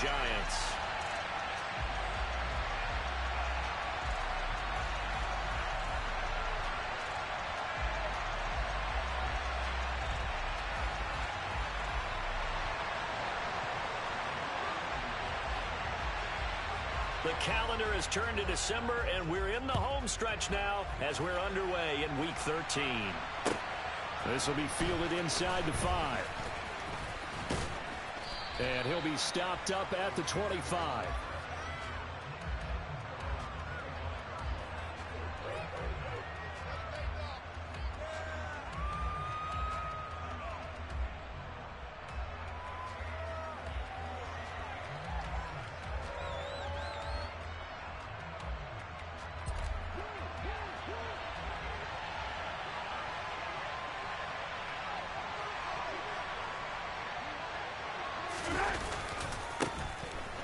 Giants. The calendar has turned to December, and we're in the home stretch now as we're underway in Week 13. This will be fielded inside the 5. And he'll be stopped up at the 25.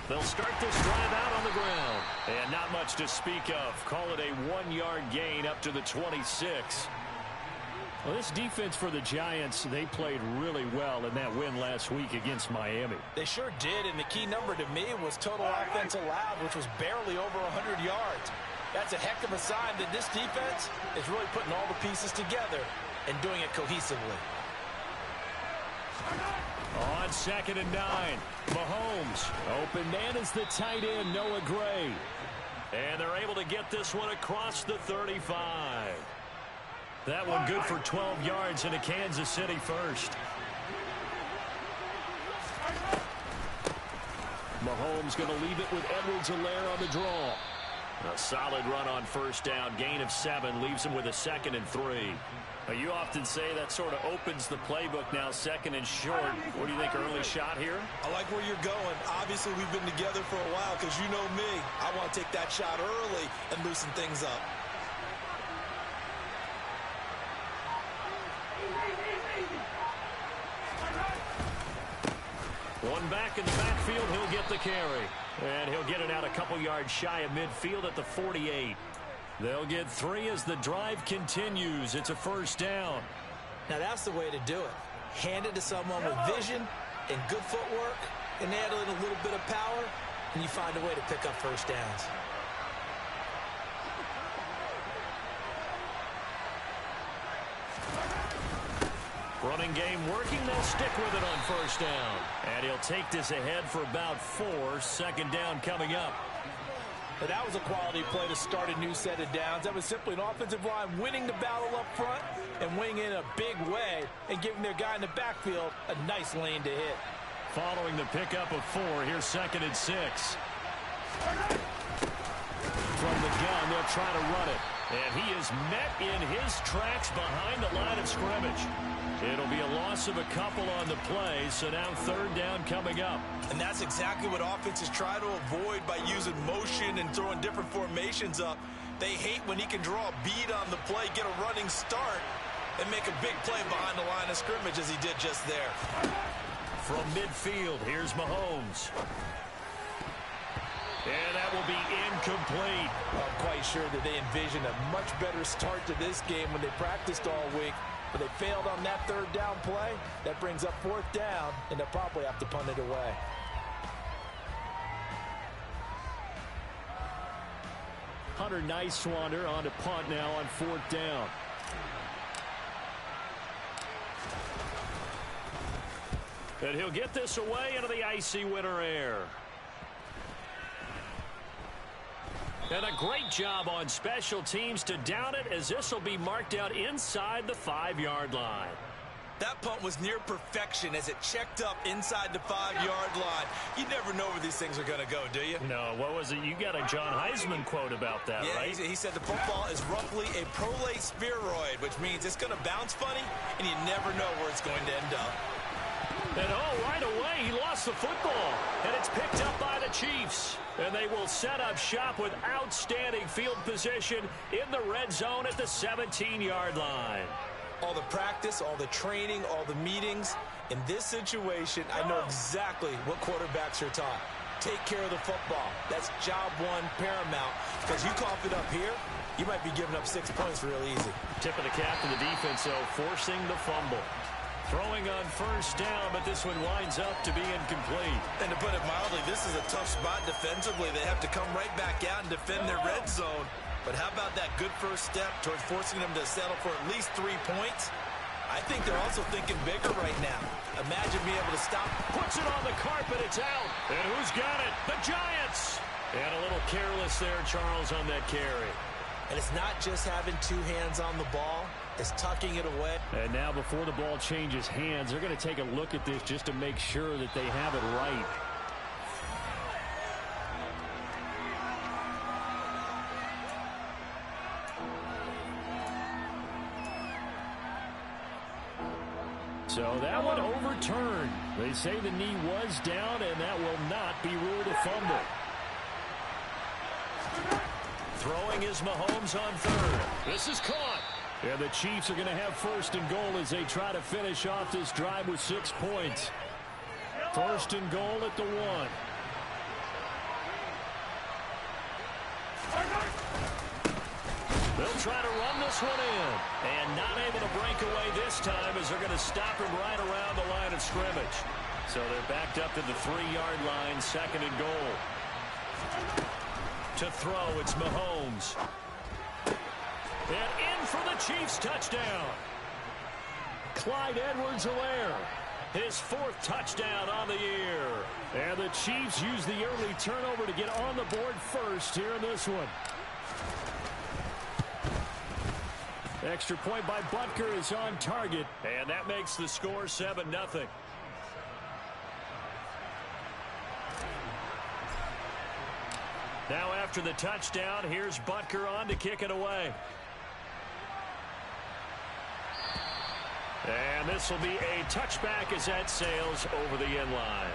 They'll start this drive out on the ground. And not much to speak of. Call it a 1-yard gain up to the 26. Well, this defense for the Giants, they played really well in that win last week against Miami. They sure did, and the key number to me was total offense allowed, which was barely over 100 yards. That's a heck of a sign that this defense is really putting all the pieces together and doing it cohesively. On 2nd and 9, Mahomes. Open man is the tight end, Noah Gray. And they're able to get this one across the 35. That one good for 12 yards into Kansas City first. Mahomes going to leave it with Edwards-Helaire on the draw. A solid run on first down. Gain of 7 leaves him with a 2nd and 3. You often say that sort of opens the playbook now, 2nd and short. What do you think, early shot here? I like where you're going. Obviously, we've been together for a while because you know me. I want to take that shot early and loosen things up. One back in the backfield, he'll get the carry. And he'll get it out a couple yards shy of midfield at the 48. They'll get 3 as the drive continues. It's a first down. Now, that's the way to do it. Hand it to someone with vision and good footwork, and add in a little bit of power, and you find a way to pick up first downs. Running game working. They'll stick with it on first down. And he'll take this ahead for about 4. 2nd down coming up. But that was a quality play to start a new set of downs. That was simply an offensive line winning the battle up front and winning in a big way and giving their guy in the backfield a nice lane to hit. Following the pickup of 4, here's 2nd and 6. From the gun, they'll try to run it. And he is met in his tracks behind the line of scrimmage. It'll be a loss of a couple on the play, so now 3rd down coming up. And that's exactly what offenses try to avoid by using motion and throwing different formations up. They hate when he can draw a bead on the play, get a running start, and make a big play behind the line of scrimmage as he did just there. From midfield, here's Mahomes. And that will be incomplete. I'm quite sure that they envisioned a much better start to this game when they practiced all week. But they failed on that 3rd down play. That brings up 4th down, and they'll probably have to punt it away. Hunter Nicewander on to punt now on 4th down. And he'll get this away into the icy winter air. And a great job on special teams to down it, as this will be marked out inside the 5-yard line. That punt was near perfection as it checked up inside the 5-yard line. You never know where these things are going to go, do you? No, what was it? You got a John Heisman quote about that, yeah, right? He said the football is roughly a prolate spheroid, which means it's going to bounce funny, and you never know where it's going to end up. And right away, he lost the football. And it's picked up by the Chiefs. And they will set up shop with outstanding field position in the red zone at the 17-yard line. All the practice, all the training, all the meetings. In this situation, I know exactly what quarterbacks are taught. Take care of the football. That's job one, paramount. Because you cough it up here, you might be giving up 6 points real easy. Tip of the cap to the defense, though, forcing the fumble. Throwing on first down, but this one winds up to be incomplete. And to put it mildly, this is a tough spot defensively. They have to come right back out and defend their red zone. But how about that good first step towards forcing them to settle for at least 3 points? I think they're also thinking bigger right now. Imagine being able to stop. Puts it on the carpet. It's out. And who's got it? The Giants. And a little careless there, Charles, on that carry. And it's not just having 2 hands on the ball. It's tucking it away. And now before the ball changes hands, they're going to take a look at this just to make sure that they have it right. So that one overturned. They say the knee was down, and that will not be ruled a fumble. Throwing is Mahomes on third. This is caught. And the Chiefs are going to have first and goal as they try to finish off this drive with 6 points. First and goal at the 1. They'll try to run this one in. And not able to break away this time as they're going to stop him right around the line of scrimmage. So they're backed up to the 3-yard line, second and goal. To throw, it's Mahomes. And in for the Chiefs touchdown. Clyde Edwards-Helaire. His 4th touchdown on the year. And the Chiefs use the early turnover to get on the board first here in this one. Extra point by Butker is on target. And that makes the score 7-0. Now after the touchdown, here's Butker on to kick it away. And this will be a touchback as that sails over the end line.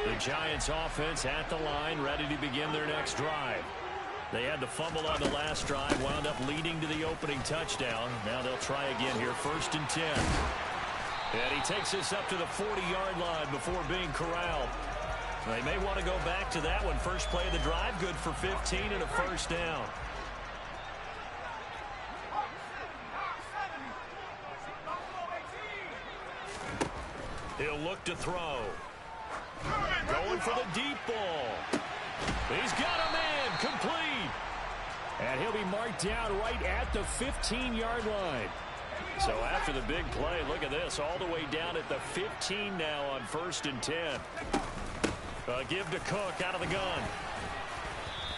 The Giants offense at the line, ready to begin their next drive. They had the fumble on the last drive, wound up leading to the opening touchdown. Now they'll try again here, 1st and 10. And he takes this up to the 40-yard line before being corralled. They may want to go back to that one. First play of the drive, good for 15 and a first down. He'll look to throw. Going for the deep ball. He's got a man, complete. And he'll be marked down right at the 15-yard line. So after the big play, look at this, all the way down at the 15 now on 1st and 10. Give to Cook out of the gun.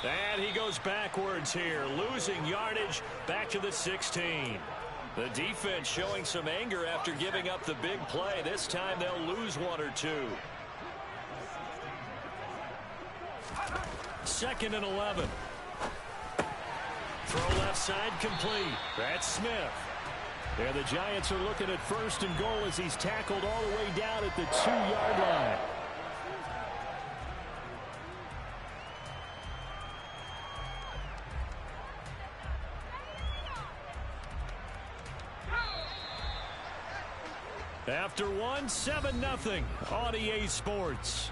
And he goes backwards here, losing yardage back to the 16. The defense showing some anger after giving up the big play. This time they'll lose 1 or 2. 2nd and 11. Throw left side complete. That's Smith. And the Giants are looking at 1st and goal as he's tackled all the way down at the 2-yard line. After 1, 7-0 on EA Sports.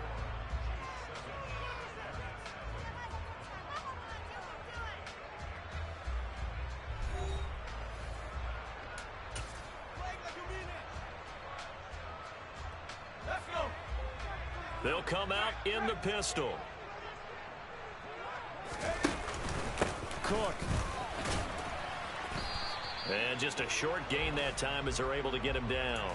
They'll come out in the pistol. Cook. And just a short gain that time as they're able to get him down.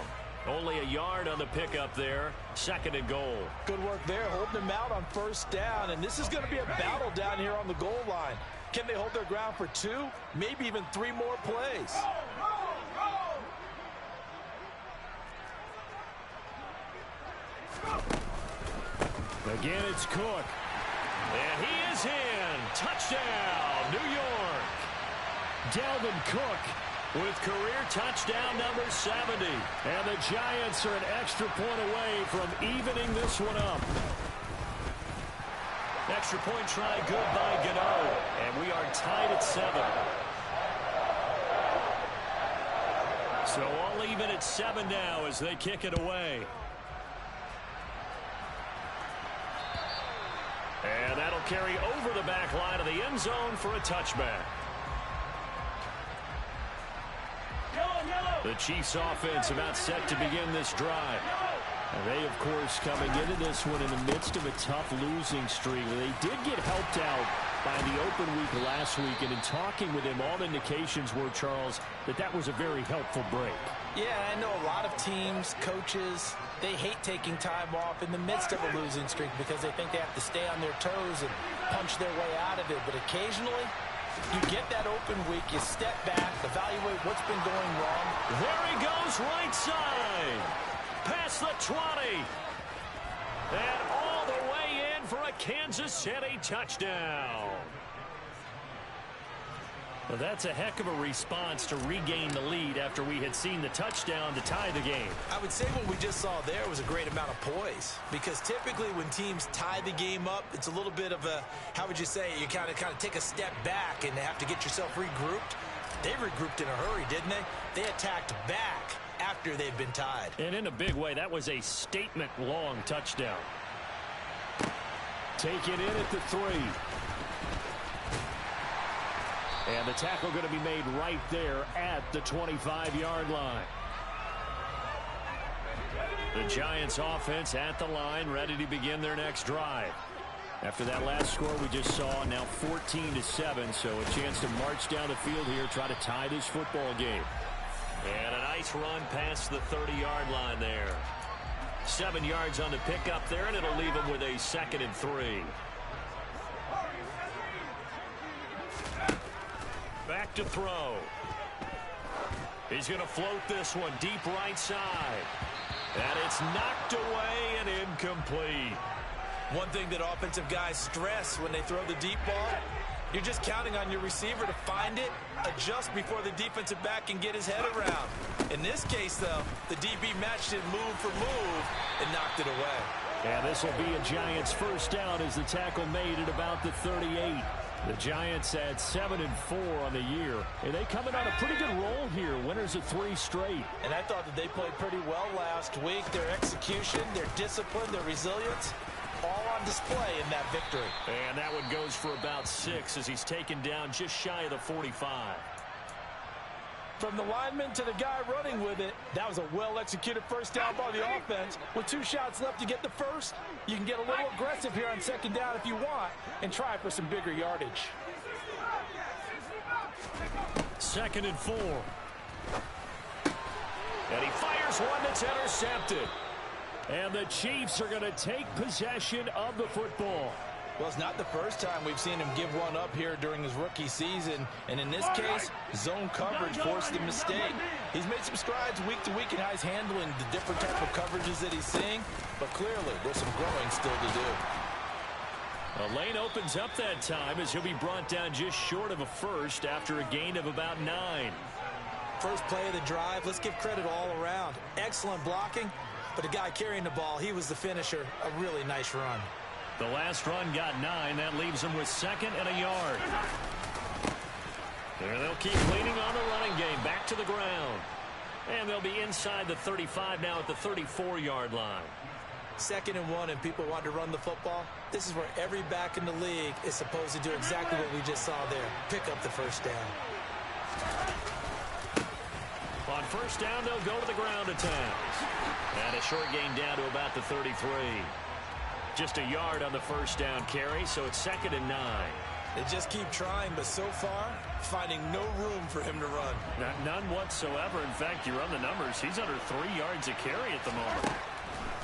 Only a yard on the pickup there. 2nd and goal. Good work there, holding him out on 1st down. And this is going to be a battle down here on the goal line. Can they hold their ground for 2, maybe even 3 more plays? Again, it's Cook. And he is in. Touchdown, New York. Dalvin Cook with career touchdown number 70. And the Giants are an extra point away from evening this one up. Extra point try good by Gano. And we are tied at 7. So all even at 7 now as they kick it away. And that'll carry over the back line of the end zone for a touchback. The Chiefs offense about set to begin this drive. And they, of course, coming into this one in the midst of a tough losing streak. They did get helped out by the open week last week, and in talking with him, all indications were, Charles, that was a very helpful break. Yeah, I know a lot of teams, coaches, they hate taking time off in the midst of a losing streak because they think they have to stay on their toes and punch their way out of it. But occasionally, you get that open week, you step back, evaluate what's been going wrong. There he goes, right side. Past the 20. And all the way in for a Kansas City touchdown. Well, that's a heck of a response to regain the lead after we had seen the touchdown to tie the game. I would say what we just saw there was a great amount of poise, because typically when teams tie the game up, it's a little bit of a, how would you say, you kind of take a step back and have to get yourself regrouped. They regrouped in a hurry, didn't they? They attacked back after they'd been tied. And in a big way, that was a statement-long touchdown. Take it in at the 3. And the tackle going to be made right there at the 25-yard line. The Giants offense at the line, ready to begin their next drive. After that last score we just saw, now 14-7, so a chance to march down the field here, try to tie this football game. And a nice run past the 30-yard line there. 7 yards on the pickup there, and it'll leave them with a 2nd and 3. Back to throw. He's going to float this one deep right side. And it's knocked away and incomplete. One thing that offensive guys stress when they throw the deep ball, you're just counting on your receiver to find it, adjust before the defensive back can get his head around. In this case, though, the DB matched it move for move and knocked it away. And this will be a Giants first down as the tackle made at about the 38. The Giants had 7-4 on the year, and they coming on a pretty good roll here, winners of 3 straight. And I thought that they played pretty well last week. Their execution, their discipline, their resilience, all on display in that victory. And that one goes for about 6 as he's taken down just shy of the 45. From the lineman to the guy running with it, that was a well-executed first down by the offense. With 2 shots left to get the first, you can get a little aggressive here on 2nd down if you want and try for some bigger yardage. 2nd and 4. And he fires one that's intercepted. And the Chiefs are going to take possession of the football. Well, it's not the first time we've seen him give one up here during his rookie season. And in this case, zone coverage forced the mistake. He's made some strides week to week in how he's handling the different type of coverages that he's seeing. But clearly, there's some growing still to do. The lane opens up that time as he'll be brought down just short of a first after a gain of about 9. First play of the drive, let's give credit all around. Excellent blocking, but the guy carrying the ball, he was the finisher. A really nice run. The last run got 9. That leaves them with 2nd and a yard. There they'll keep leaning on the running game. Back to the ground. And they'll be inside the 35 now at the 34-yard line. 2nd and 1 and people want to run the football. This is where every back in the league is supposed to do exactly what we just saw there. Pick up the first down. On first down, they'll go to the ground attacks. And a short gain down to about the 33. Just a yard on the first down carry, so it's 2nd and 9. They just keep trying, but so far, finding no room for him to run. None whatsoever. In fact, you run the numbers. He's under 3 yards a carry at the moment.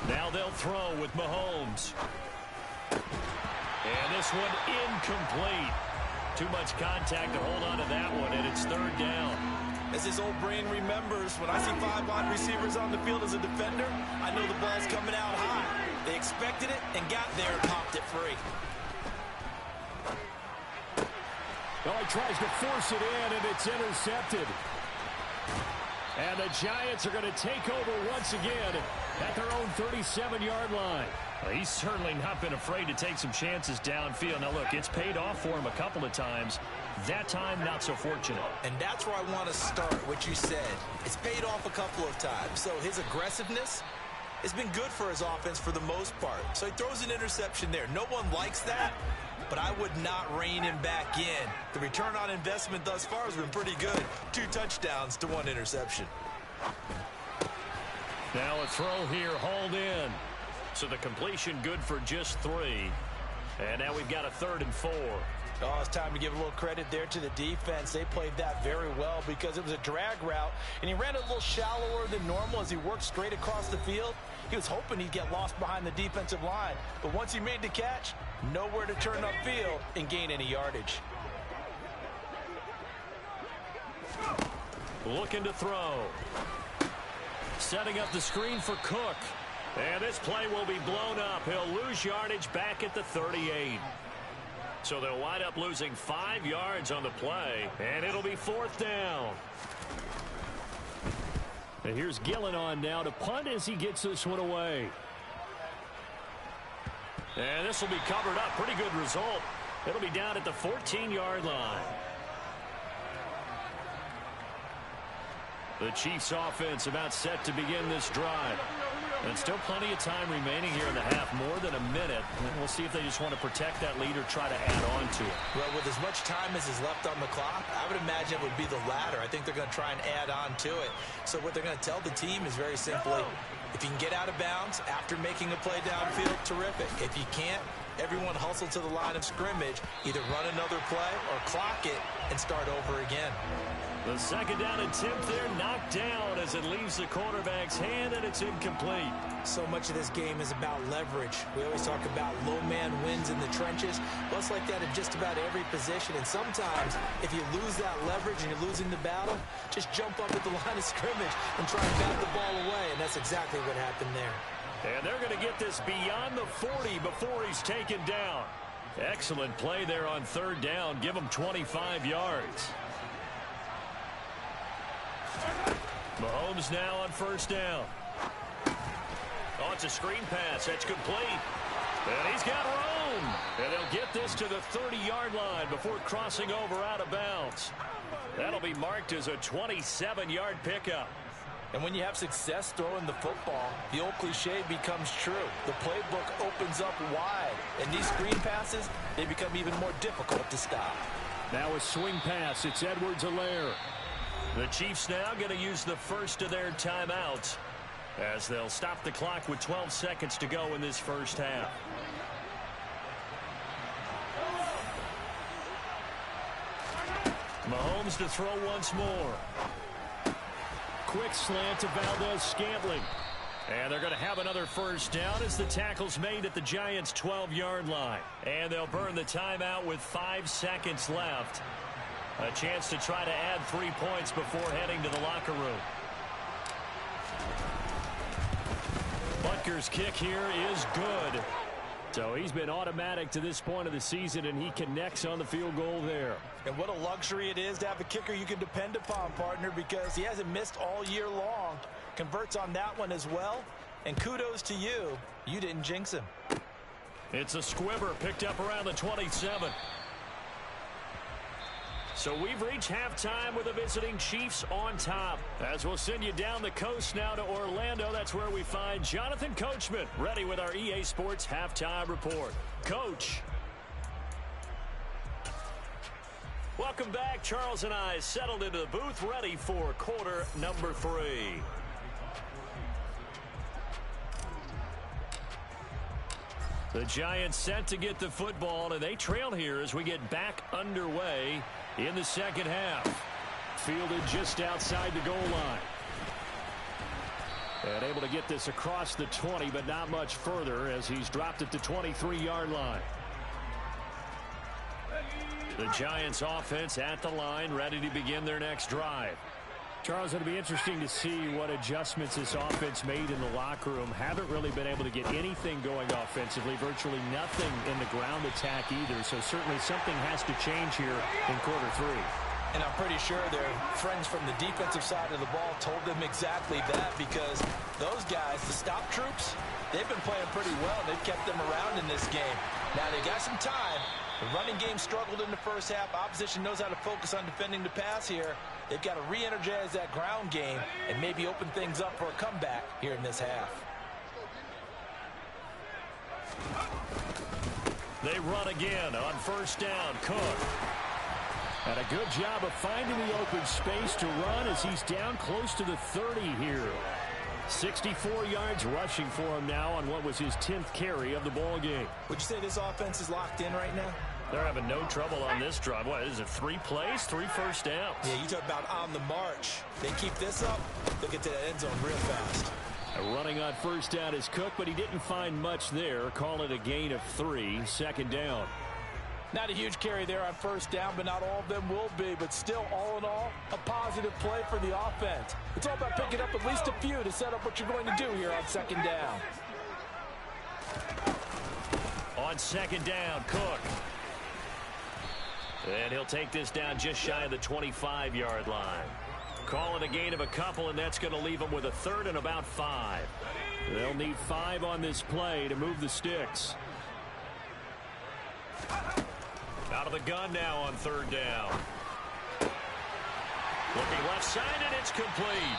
Now they'll throw with Mahomes. And this one incomplete. Too much contact to hold on to that one, and it's 3rd down. As his old brain remembers, when I see 5 wide receivers on the field as a defender, I know the ball's coming out high. They expected it and got there and popped it free. Well, he tries to force it in, and it's intercepted. And the Giants are going to take over once again at their own 37-yard line. Well, he's certainly not been afraid to take some chances downfield. Now, look, it's paid off for him a couple of times. That time, not so fortunate. And that's where I want to start, what you said. It's paid off a couple of times. So his aggressiveness has been good for his offense for the most part. So he throws an interception there. No one likes that, but I would not rein him back in. The return on investment thus far has been pretty good. 2 touchdowns to 1 interception. Now a throw here, hauled in. So the completion good for just 3. And now we've got a 3rd and 4. Oh, it's time to give a little credit there to the defense. They played that very well because it was a drag route, and he ran a little shallower than normal as he worked straight across the field. He was hoping he'd get lost behind the defensive line, but once he made the catch, nowhere to turn upfield and gain any yardage. Looking to throw. Setting up the screen for Cook. And this play will be blown up. He'll lose yardage back at the 38. So they'll wind up losing 5 yards on the play, and it'll be 4th down. And here's Gillen on now to punt as he gets this one away. And this will be covered up. Pretty good result. It'll be down at the 14-yard line. The Chiefs offense about set to begin this drive. And still plenty of time remaining here in the half, more than a minute. And we'll see if they just want to protect that lead or try to add on to it. Well, with as much time as is left on the clock, I would imagine it would be the latter. I think they're going to try and add on to it. So what they're going to tell the team is very simply, if you can get out of bounds after making a play downfield, terrific. If you can't, everyone hustle to the line of scrimmage, either run another play or clock it and start over again. The 2nd down attempt there knocked down as it leaves the quarterback's hand, and it's incomplete. So much of this game is about leverage. We always talk about low man wins in the trenches. Well, it's like that in just about every position. And sometimes, if you lose that leverage and you're losing the battle, just jump up at the line of scrimmage and try and bat the ball away. And that's exactly what happened there. And they're going to get this beyond the 40 before he's taken down. Excellent play there on 3rd down. Give him 25 yards. Mahomes now on 1st down. Oh, it's a screen pass. That's complete. And he's got room. And they'll get this to the 30-yard line before crossing over out of bounds. That'll be marked as a 27-yard pickup. And when you have success throwing the football, the old cliche becomes true. The playbook opens up wide. And these screen passes, they become even more difficult to stop. Now a swing pass. It's Edwards-Helaire. The Chiefs now going to use the first of their timeouts as they'll stop the clock with 12 seconds to go in this first half. Mahomes to throw once more. Quick slant to Valdez-Scantling. And they're going to have another 1st down as the tackle's made at the Giants' 12-yard line. And they'll burn the timeout with 5 seconds left. A chance to try to add 3 points before heading to the locker room. Butker's kick here is good. So he's been automatic to this point of the season, and he connects on the field goal there. And what a luxury it is to have a kicker you can depend upon, partner, because he hasn't missed all year long. Converts on that one as well. And kudos to you. You didn't jinx him. It's a squibber picked up around the 27. So we've reached halftime with the visiting Chiefs on top. As we'll send you down the coast now to Orlando, that's where we find Jonathan Coachman, ready with our EA Sports Halftime Report. Coach. Welcome back. Charles and I settled into the booth, ready for quarter number 3. The Giants set to get the football, and they trail here as we get back underway in the second half. Fielded just outside the goal line. And able to get this across the 20, but not much further as he's dropped it to 23-yard line. The Giants offense at the line, ready to begin their next drive. Charles, it'll be interesting to see what adjustments this offense made in the locker room. Haven't really been able to get anything going offensively, virtually nothing in the ground attack either. So certainly something has to change here in quarter 3. And I'm pretty sure their friends from the defensive side of the ball told them exactly that, because those guys, the stop troops, they've been playing pretty well. They've kept them around in this game. Now they got some time. The running game struggled in the first half. Opposition knows how to focus on defending the pass here. They've got to re-energize that ground game and maybe open things up for a comeback here in this half. They run again on 1st down. Cook. And a good job of finding the open space to run as he's down close to the 30 here. 64 yards rushing for him now on what was his 10th carry of the ball game. Would you say this offense is locked in right now? They're having no trouble on this drive. What is it, 3 plays, 3 first downs? Yeah, you talk about on the march. They keep this up, they'll get to the end zone real fast. Running on first down is Cook, but he didn't find much there. Call it a gain of 3, 2nd down. Not a huge carry there on first down, but not all of them will be. But still, all in all, a positive play for the offense. It's all about picking up at least a few to set up what you're going to do here on 2nd down. On 2nd down, Cook. And he'll take this down just shy of the 25-yard line. Call it a gain of a couple, and that's going to leave them with a 3rd and about 5. They'll need 5 on this play to move the sticks. Out of the gun now on 3rd down. Looking left side, and it's complete.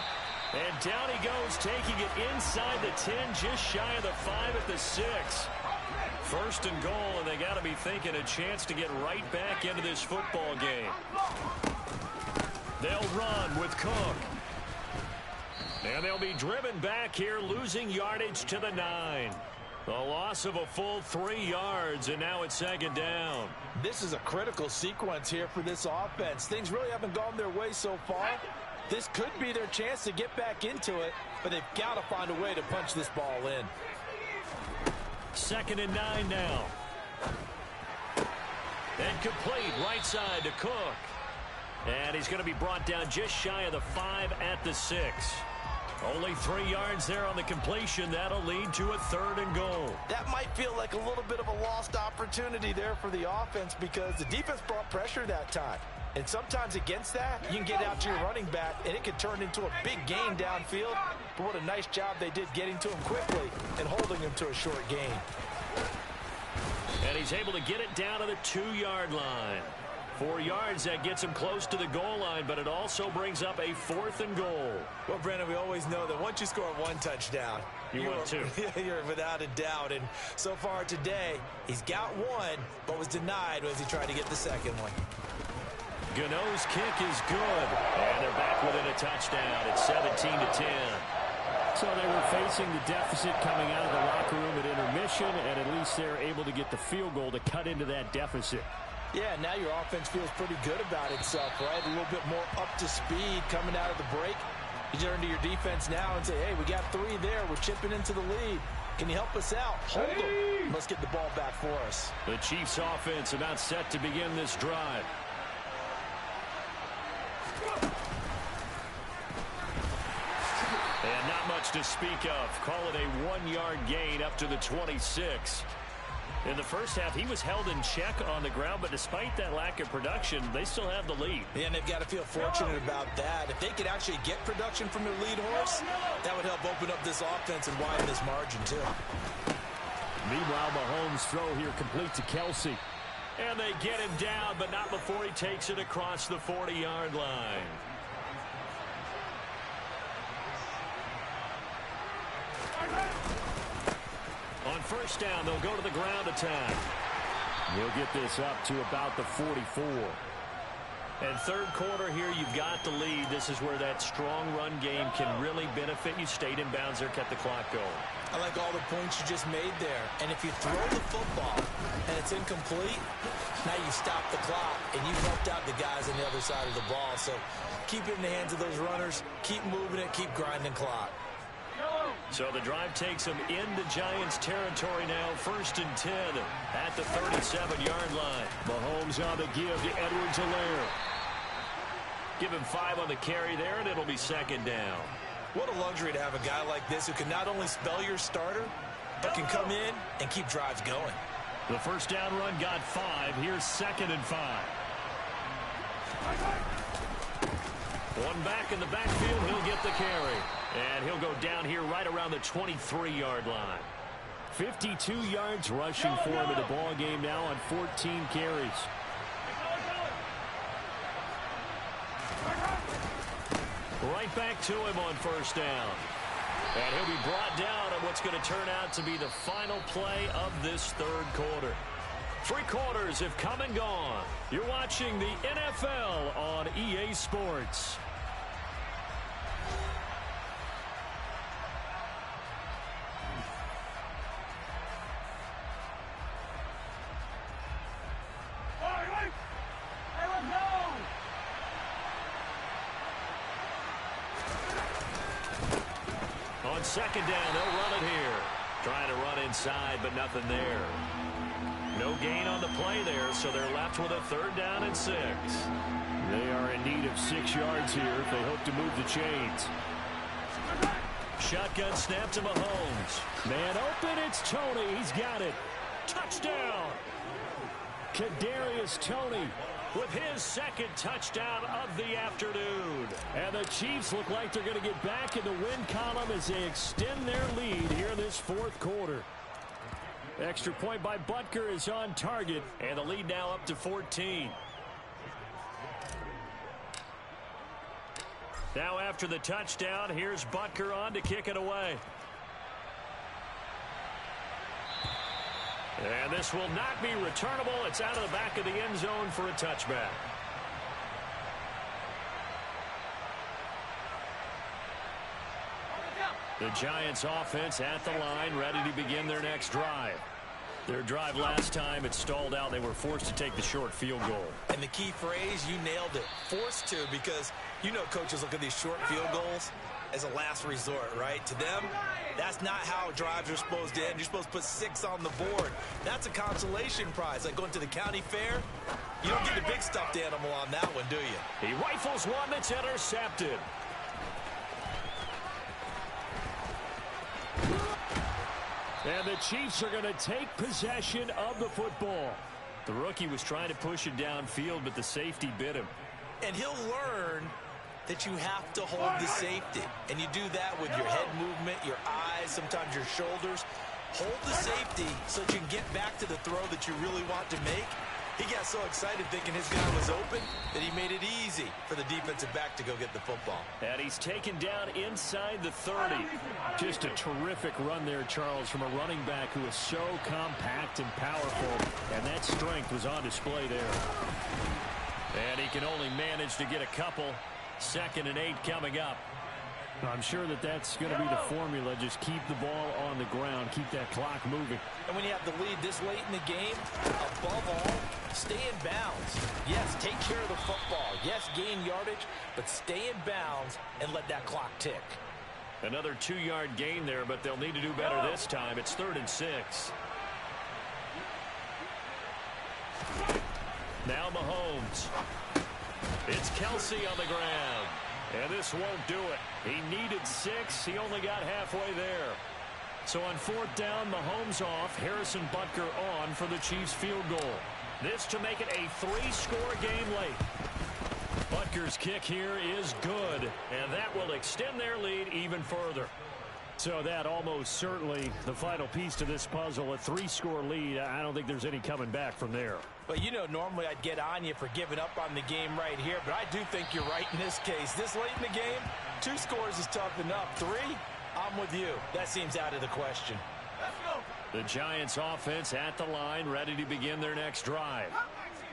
And down he goes, taking it inside the 10, just shy of the 5 at the 6. 1st and goal, and they got to be thinking a chance to get right back into this football game. They'll run with Cook. And they'll be driven back here, losing yardage to the 9. The loss of a full 3 yards, and now it's 2nd down. This is a critical sequence here for this offense. Things really haven't gone their way so far. This could be their chance to get back into it, but they've got to find a way to punch this ball in. 2nd and 9 now. And complete right side to Cook. And he's going to be brought down just shy of the 5 at the 6. Only 3 yards there on the completion. That'll lead to a 3rd and goal. That might feel like a little bit of a lost opportunity there for the offense because the defense brought pressure that time. And sometimes against that, you can get out to your running back, and it can turn into a big gain downfield. But what a nice job they did getting to him quickly and holding him to a short gain. And he's able to get it down to the 2-yard line. 4 yards, that gets him close to the goal line, but it also brings up a 4th and goal. Well, Brandon, we always know that once you score 1 touchdown, you want 2. You're without a doubt. And so far today, he's got 1, but was denied as he tried to get the 2nd one. Gano's kick is good. And they're back within a touchdown. It's 17-10. So they were facing the deficit coming out of the locker room at intermission, and at least they're able to get the field goal to cut into that deficit. Yeah, now your offense feels pretty good about itself, right? A little bit more up to speed coming out of the break. You turn to your defense now and say, hey, we got 3 there. We're chipping into the lead. Can you help us out? Hold them. Let's get the ball back for us. The Chiefs offense about set to begin this drive. And not much to speak of. Call it a 1-yard gain up to the 26. In the first half, he was held in check on the ground, but despite that lack of production, they still have the lead. Yeah, and they've got to feel fortunate about that. If they could actually get production from their lead horse, that would help open up this offense and widen this margin, too. Meanwhile, Mahomes' throw here complete to Kelsey. And they get him down, but not before he takes it across the 40-yard line. On first down, they'll go to the ground attack. He'll get this up to about the 44. And 3rd quarter here, you've got the lead. This is where that strong run game can really benefit you. Stayed in bounds there, kept the clock going. I like all the points you just made there. And if you throw the football and it's incomplete, now you stop the clock and you've helped out the guys on the other side of the ball. So keep it in the hands of those runners. Keep moving it. Keep grinding clock. So the drive takes them into Giants territory now. 1st and 10 at the 37-yard line. Mahomes on the give to Edwards-Helaire. Give him 5 on the carry there, and it'll be 2nd down. What a luxury to have a guy like this who can not only spell your starter, but can come in and keep drives going. The first down run got 5. Here's 2nd and 5. One back in the backfield. He'll get the carry. And he'll go down here right around the 23-yard line. 52 yards rushing for him in the ball game now on 14 carries. Right back to him on first down. And he'll be brought down on what's going to turn out to be the final play of this 3rd quarter. Three quarters have come and gone. You're watching the NFL on EA Sports. On second down, they'll run it here. Trying to run inside, but nothing there. No gain on the play there, so they're left with a 3rd down and 6. They are in need of 6 yards here if they hope to move the chains. Shotgun snap to Mahomes. Man open, it's Toney. He's got it. Touchdown! Kadarius Toney with his 2nd touchdown of the afternoon. And the Chiefs look like they're going to get back in the win column as they extend their lead here in this 4th quarter. Extra point by Butker is on target, and the lead now up to 14. Now after the touchdown, here's Butker on to kick it away. And this will not be returnable. It's out of the back of the end zone for a touchback. The Giants offense at the line, ready to begin their next drive. Their drive last time, it stalled out. They were forced to take the short field goal. And the key phrase, you nailed it. Forced to, because you know coaches look at these short field goals as a last resort, right? To them, that's not how drives are supposed to end. You're supposed to put 6 on the board. That's a consolation prize. Like going to the county fair, you don't get the big stuffed animal on that one, do you? He rifles one that's intercepted. And the Chiefs are going to take possession of the football. The rookie was trying to push it downfield, but the safety bit him. And he'll learn that you have to hold the safety. And you do that with your head movement, your eyes, sometimes your shoulders. Hold the safety so that you can get back to the throw that you really want to make. He got so excited thinking his guy was open that he made it easy for the defensive back to go get the football. And he's taken down inside the 30. Just a terrific run there, Charles, from a running back who is so compact and powerful. And that strength was on display there. And he can only manage to get a couple. 2nd and 8 coming up. I'm sure that that's going to be the formula. Just keep the ball on the ground. Keep that clock moving. And when you have the lead this late in the game, above all, stay in bounds. Yes, take care of the football. Yes, gain yardage, but stay in bounds and let that clock tick. Another 2-yard gain there, but they'll need to do better this time. It's 3rd and 6. Now Mahomes. It's Kelsey on the ground. And this won't do it. He needed 6. He only got halfway there. So on 4th down, Mahomes off. Harrison Butker on for the Chiefs field goal. This to make it a 3-score game late. Butker's kick here is good. And that will extend their lead even further. So that almost certainly the final piece to this puzzle, a 3-score lead. I don't think there's any coming back from there. But, you know, normally I'd get on you for giving up on the game right here, but I do think you're right in this case. This late in the game, 2 scores is tough enough. 3, I'm with you. That seems out of the question. The Giants offense at the line, ready to begin their next drive.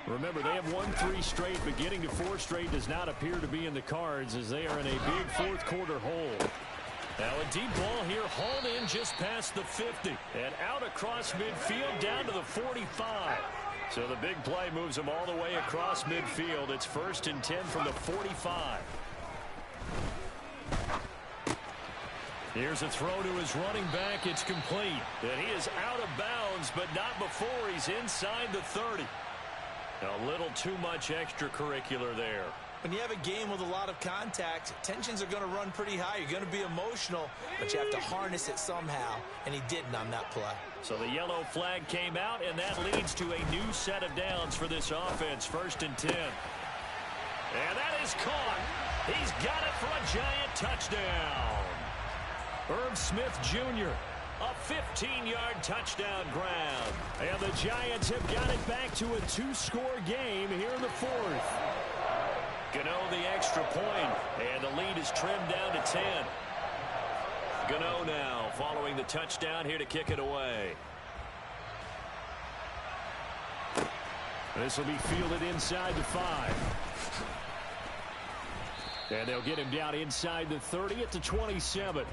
Remember, they have won 3 straight, but getting to 4 straight does not appear to be in the cards as they are in a big 4th quarter hole. Now a deep ball here, hauled in just past the 50. And out across midfield down to the 45. So the big play moves them all the way across midfield. It's 1st and 10 from the 45. Here's a throw to his running back. It's complete. And he is out of bounds, but not before he's inside the 30. A little too much extracurricular there. When you have a game with a lot of contact, tensions are going to run pretty high. You're going to be emotional, but you have to harness it somehow, and he didn't on that play. So the yellow flag came out, and that leads to a new set of downs for this offense. 1st and 10. And that is caught. He's got it for a Giant touchdown. Irv Smith Jr., a 15-yard touchdown grab. And the Giants have got it back to a 2-score game here in the 4th. Gano the extra point, and the lead is trimmed down to 10. Gano now following the touchdown here to kick it away. This will be fielded inside the 5. And they'll get him down inside the 30 at the 27.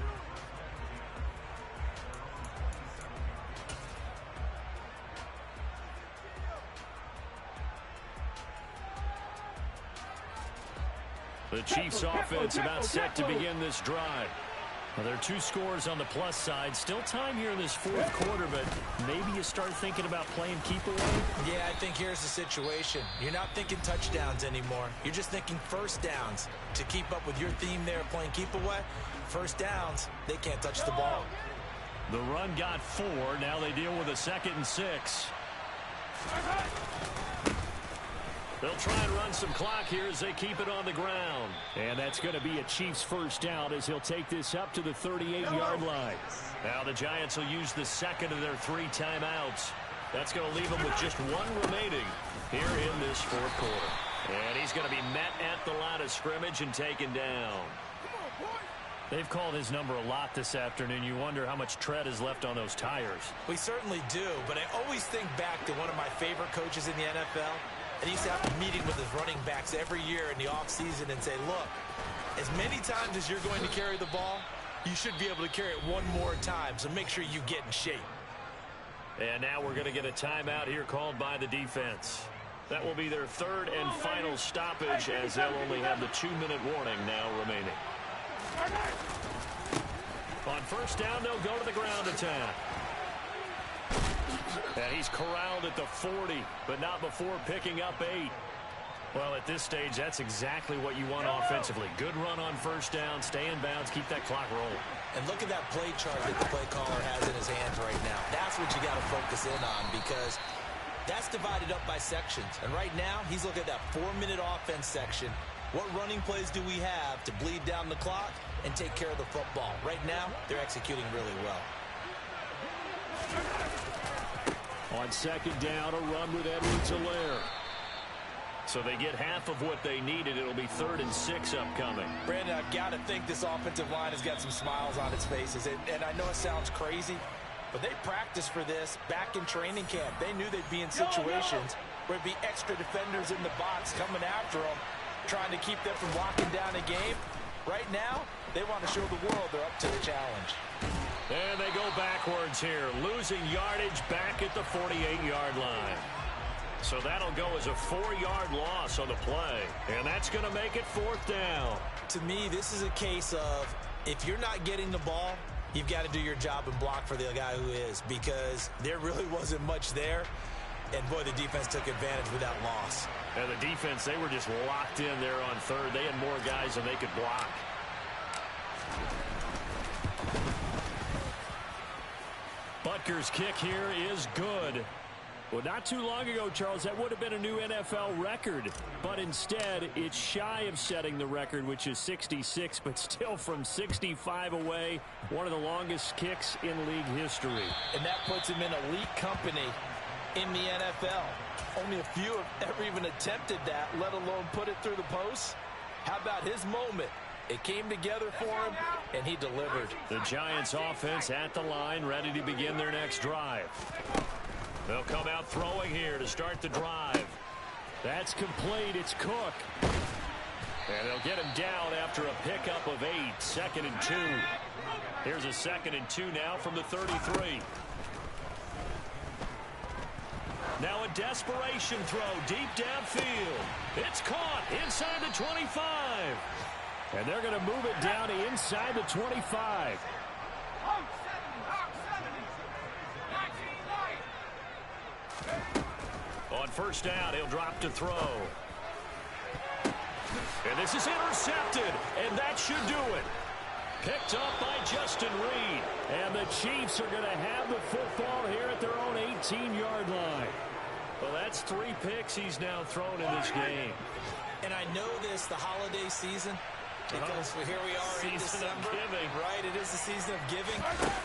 The Chiefs offense about set to begin this drive. Well, there are 2 scores on the plus side. Still time here in this 4th quarter, but maybe you start thinking about playing keep away. Yeah, I think here's the situation. You're not thinking touchdowns anymore. You're just thinking first downs. To keep up with your theme there, playing keep away, first downs, they can't touch the ball. The run got 4. Now they deal with a 2nd and 6. They'll try and run some clock here as they keep it on the ground. And that's going to be a Chiefs first down as he'll take this up to the 38-yard line. Now the Giants will use the 2nd of their 3 timeouts. That's going to leave them with just 1 remaining here in this 4th quarter. And he's going to be met at the line of scrimmage and taken down. They've called his number a lot this afternoon. You wonder how much tread is left on those tires. We certainly do, but I always think back to one of my favorite coaches in the NFL. And he used to have a meeting with his running backs every year in the offseason and say, look, as many times as you're going to carry the ball, you should be able to carry it 1 more time, so make sure you get in shape. And now we're going to get a timeout here called by the defense. That will be their 3rd and final stoppage as they'll only have the 2-minute warning now remaining. On first down, they'll go to the ground attack. And he's corralled at the 40, but not before picking up 8. Well, at this stage, that's exactly what you want offensively. Good run on first down, stay in bounds, keep that clock rolling. And look at that play chart that the play caller has in his hands right now. That's what you got to focus in on because that's divided up by sections. And right now, he's looking at that 4-minute offense section. What running plays do we have to bleed down the clock and take care of the football? Right now, they're executing really well. On 2nd down, a run with Edwards-Helaire. So they get half of what they needed. It'll be 3rd and 6 upcoming. Brandon, I've got to think this offensive line has got some smiles on its faces. And I know it sounds crazy, but they practiced for this back in training camp. They knew they'd be in situations where it'd be extra defenders in the box coming after them, trying to keep them from locking down a game. Right now, they want to show the world they're up to the challenge. And they go backwards here, losing yardage back at the 48-yard line. So that'll go as a 4-yard loss on the play. And that's going to make it 4th down. To me, this is a case of if you're not getting the ball, you've got to do your job and block for the guy who is, because there really wasn't much there. And, boy, the defense took advantage with that loss. And the defense, they were just locked in there on 3rd. They had more guys than they could block. Butker's kick here is good. Well, not too long ago, Charles, that would have been a new NFL record. But instead, it's shy of setting the record, which is 66, but still from 65 away, one of the longest kicks in league history. And that puts him in elite company in the NFL. Only a few have ever even attempted that, let alone put it through the post. How about his moment? It came together for him, and he delivered. The Giants offense at the line, ready to begin their next drive. They'll come out throwing here to start the drive. That's complete. It's Cook. And they'll get him down after a pickup of 8. 2nd and 2. Here's a 2nd and 2 now from the 33. Now a desperation throw deep downfield. It's caught inside the 25. And they're going to move it down inside the 25. On first down, he'll drop to throw. And this is intercepted, and that should do it. Picked up by Justin Reed. And the Chiefs are going to have the football here at their own 18-yard line. Well, that's 3 picks he's now thrown in this game. And I know this, the holiday season, because here we are in December. Right, it is the season of giving.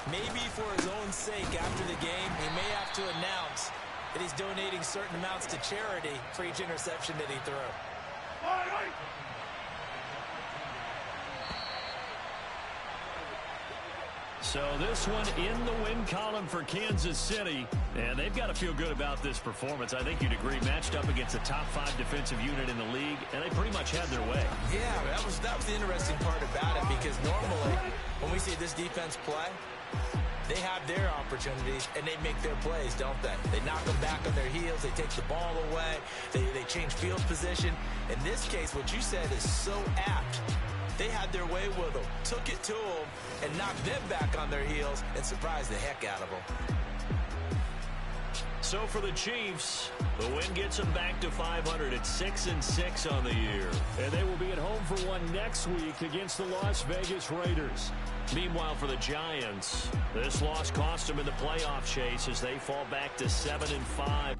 Maybe for his own sake after the game, he may have to announce that he's donating certain amounts to charity for each interception that he threw. So this one in the win column for Kansas City. And they've got to feel good about this performance. I think you'd agree, matched up against a top 5 defensive unit in the league, and they pretty much had their way. Yeah, that was the interesting part about it, because normally when we see this defense play, they have their opportunities, and they make their plays, don't they? They knock them back on their heels. They take the ball away. They change field position. In this case, what you said is so apt. They had their way with them, took it to them, and knocked them back on their heels and surprised the heck out of them. So for the Chiefs, the win gets them back to 500 at 6-6 on the year. And they will be at home for one next week against the Las Vegas Raiders. Meanwhile, for the Giants, this loss cost them in the playoff chase as they fall back to 7-5.